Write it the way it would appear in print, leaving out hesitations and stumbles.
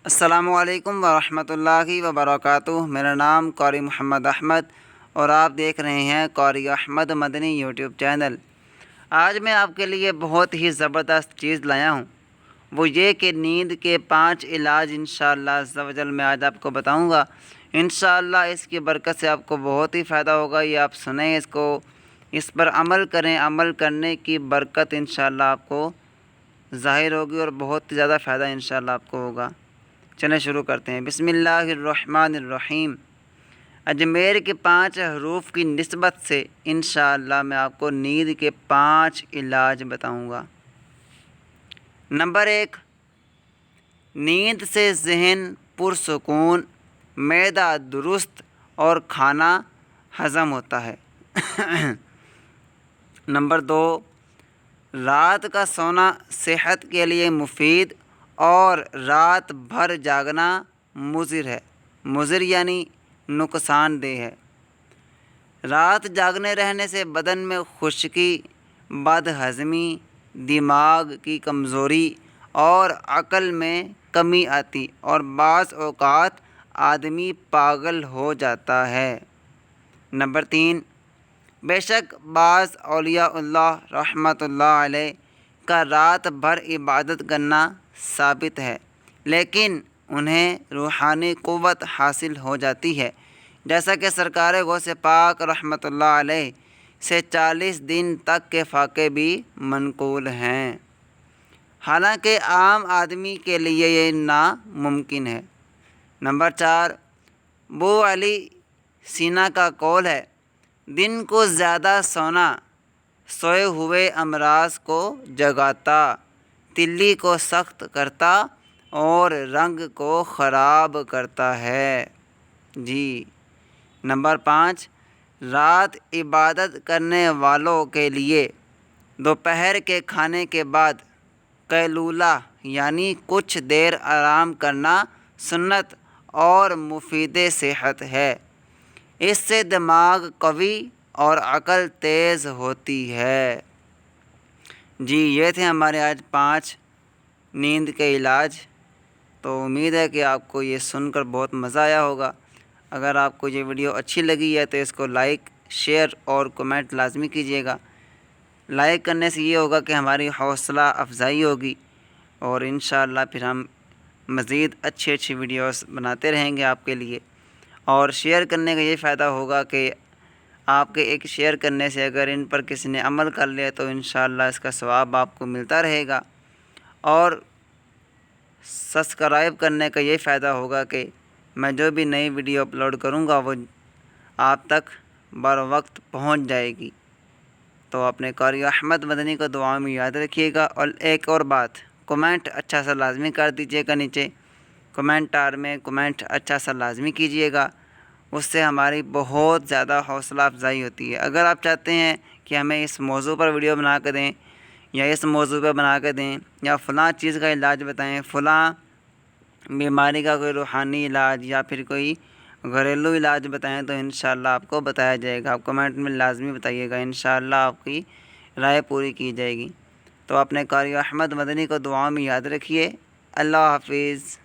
السلام علیکم ورحمۃ اللہ وبرکاتہ۔ میرا نام قاری محمد احمد اور آپ دیکھ رہے ہیں قاری احمد مدنی یوٹیوب چینل۔ آج میں آپ کے لیے بہت ہی زبردست چیز لایا ہوں، وہ یہ کہ نیند کے 5 علاج انشاءاللہ عز و جل میں آج آپ کو بتاؤں گا۔ انشاءاللہ اس کی برکت سے آپ کو بہت ہی فائدہ ہوگا۔ یہ آپ سنیں، اس پر عمل کریں، عمل کرنے کی برکت انشاءاللہ آپ کو ظاہر ہوگی اور بہت زیادہ فائدہ انشاءاللہ آپ کو ہوگا۔ چلیں شروع کرتے ہیں۔ بسم اللہ الرحمن الرحیم۔ اجمیر کے 5 حروف کی نسبت سے انشاءاللہ میں آپ کو نیند کے 5 علاج بتاؤں گا۔ نمبر 1، نیند سے ذہن پرسکون، معدہ درست اور کھانا ہضم ہوتا ہے۔ نمبر 2، رات کا سونا صحت کے لیے مفید اور رات بھر جاگنا مضر ہے۔ مضر یعنی نقصان دہ ہے۔ رات جاگنے رہنے سے بدن میں خشکی، بد ہضمی، دماغ کی کمزوری اور عقل میں کمی آتی اور بعض اوقات آدمی پاگل ہو جاتا ہے۔ نمبر 3، بے شک بعض اولیاء اللہ رحمۃ اللہ علیہ کا رات بھر عبادت کرنا ثابت ہے، لیکن انہیں روحانی قوت حاصل ہو جاتی ہے، جیسا کہ سرکار غوث پاک رحمۃ اللہ علیہ سے 40 دن تک کے واقعے بھی منقول ہیں، حالانکہ عام آدمی کے لیے یہ ناممکن ہے۔ نمبر 4، ابو علی سینا کا قول ہے، دن کو زیادہ سونا سوئے ہوئے امراض کو جگاتا، تلی کو سخت کرتا اور رنگ کو خراب کرتا ہے۔ نمبر 5، رات عبادت کرنے والوں کے لیے دوپہر کے کھانے کے بعد قیلولہ یعنی کچھ دیر آرام کرنا سنت اور مفید صحت ہے۔ اس سے دماغ قوی اور عقل تیز ہوتی ہے۔ یہ تھے ہمارے آج 5 نیند کے علاج۔ تو امید ہے کہ آپ کو یہ سن کر بہت مزہ آیا ہوگا۔ اگر آپ کو یہ ویڈیو اچھی لگی ہے تو اس کو لائک، شیئر اور کمنٹ لازمی کیجیے گا۔ لائک کرنے سے یہ ہوگا کہ ہماری حوصلہ افزائی ہوگی اور انشاءاللہ پھر ہم مزید اچھی ویڈیوز بناتے رہیں گے آپ کے لیے۔ اور شیئر کرنے کا یہ فائدہ ہوگا کہ آپ کے ایک شیئر کرنے سے اگر ان پر کسی نے عمل کر لیا تو انشاءاللہ اس کا ثواب آپ کو ملتا رہے گا۔ اور سبسکرائب کرنے کا یہ فائدہ ہوگا کہ میں جو بھی نئی ویڈیو اپلوڈ کروں گا وہ آپ تک بروقت پہنچ جائے گی۔ تو اپنے قاری احمد مدنی کو دعا میں یاد رکھیے گا۔ اور ایک اور بات، کمنٹ اچھا سا لازمی کر دیجیے گا، نیچے کمنٹار میں کمنٹ اچھا سا لازمی کیجیے گا، اس سے ہماری بہت زیادہ حوصلہ افزائی ہوتی ہے۔ اگر آپ چاہتے ہیں کہ ہمیں اس موضوع پر ویڈیو بنا کے دیں یا اس موضوع پہ بنا کے دیں یا فلاں چیز کا علاج بتائیں، فلاں بیماری کا کوئی روحانی علاج یا پھر کوئی گھریلو علاج بتائیں، تو انشاءاللہ آپ کو بتایا جائے گا۔ آپ کمنٹ میں لازمی بتائیے گا، انشاءاللہ آپ کی رائے پوری کی جائے گی۔ تو اپنے قاری احمد مدنی کو دعا میں یاد رکھیے۔ اللہ حافظ۔